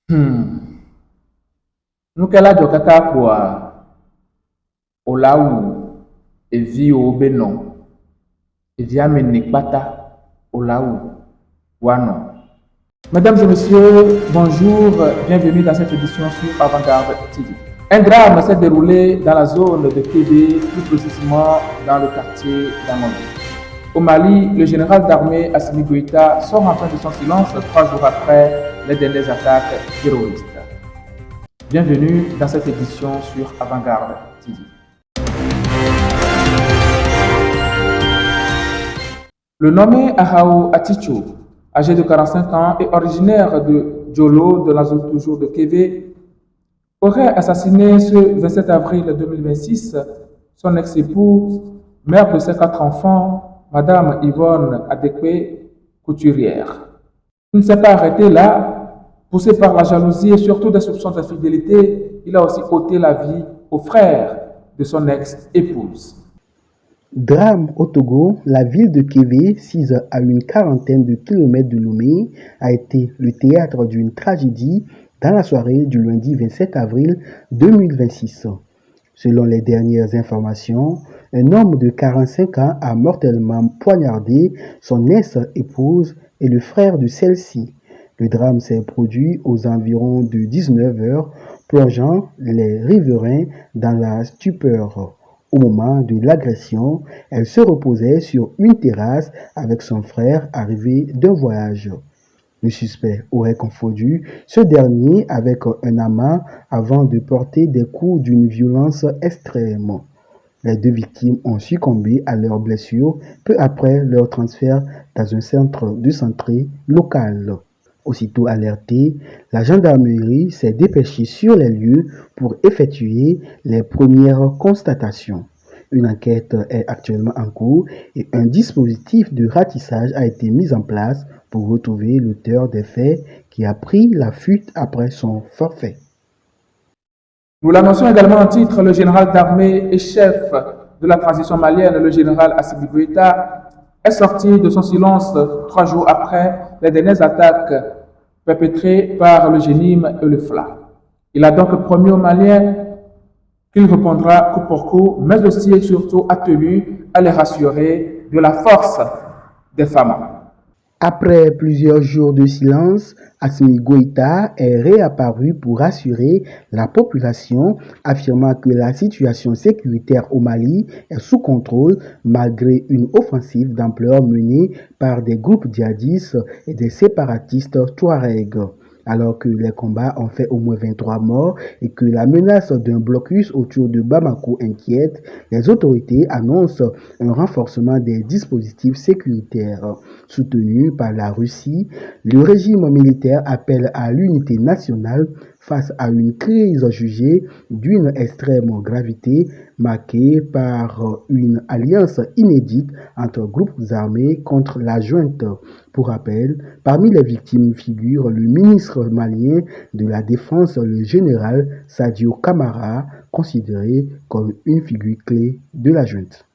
Hmm. Nukela jokaka kwa Olaou evi o benon. Evi amenikbata Olaou wano. Mesdames et messieurs, bonjour, bienvenue dans cette édition sur Avant-Garde TV. Un drame s'est déroulé dans la zone de TV, plus précisément dans le quartier d'Amondi. Au Mali, le général d'armée Assimi Goïta sort enfin de son silence 3 jours après les dernières attaques terroristes. Bienvenue dans cette édition sur Avant-Garde TV. Le nommé Ahao Aticho, âgé de 45 ans et originaire de Djolo, de la zone toujours de Kévé, aurait assassiné ce 27 avril 2026 son ex-épouse, mère de ses 4 enfants, Madame Yvonne Adekwe, couturière. Il ne s'est pas arrêté là. Poussé par la jalousie et surtout des soupçons d'infidélité, il a aussi ôté la vie au frère de son ex-épouse. Drame au Togo, la ville de Kévé, sise à une quarantaine de kilomètres de Lomé, a été le théâtre d'une tragédie dans la soirée du lundi 27 avril 2026. Selon les dernières informations, un homme de 45 ans a mortellement poignardé son ex-épouse et le frère de celle-ci. Le drame s'est produit aux environs de 19 heures, plongeant les riverains dans la stupeur. Au moment de l'agression, elle se reposait sur une terrasse avec son frère arrivé d'un voyage. Le suspect aurait confondu ce dernier avec un amant avant de porter des coups d'une violence extrême. Les deux victimes ont succombé à leurs blessures peu après leur transfert dans un centre de santé local. Aussitôt alertée, la gendarmerie s'est dépêchée sur les lieux pour effectuer les premières constatations. Une enquête est actuellement en cours et un dispositif de ratissage a été mis en place pour retrouver l'auteur des faits qui a pris la fuite après son forfait. Nous l'annonçons également en titre, le général d'armée et chef de la transition malienne, le général Assimi Goïta, est sorti de son silence 3 jours après les dernières attaques perpétrées par le GENIM et le FLA. Il a donc promis aux Maliens qu'il répondra coup pour coup, mais aussi et surtout a tenu à les rassurer de la force des femmes. Après plusieurs jours de silence, Assimi Goïta est réapparu pour rassurer la population, affirmant que la situation sécuritaire au Mali est sous contrôle malgré une offensive d'ampleur menée par des groupes djihadistes et des séparatistes touaregs. Alors que les combats ont fait au moins 23 morts et que la menace d'un blocus autour de Bamako inquiète, les autorités annoncent un renforcement des dispositifs sécuritaires. Soutenu par la Russie, le régime militaire appelle à l'unité nationale face à une crise jugée d'une extrême gravité marquée par une alliance inédite entre groupes armés contre la junte. Pour rappel, parmi les victimes figure le ministre malien de la Défense, le général Sadio Camara, considéré comme une figure clé de la junte.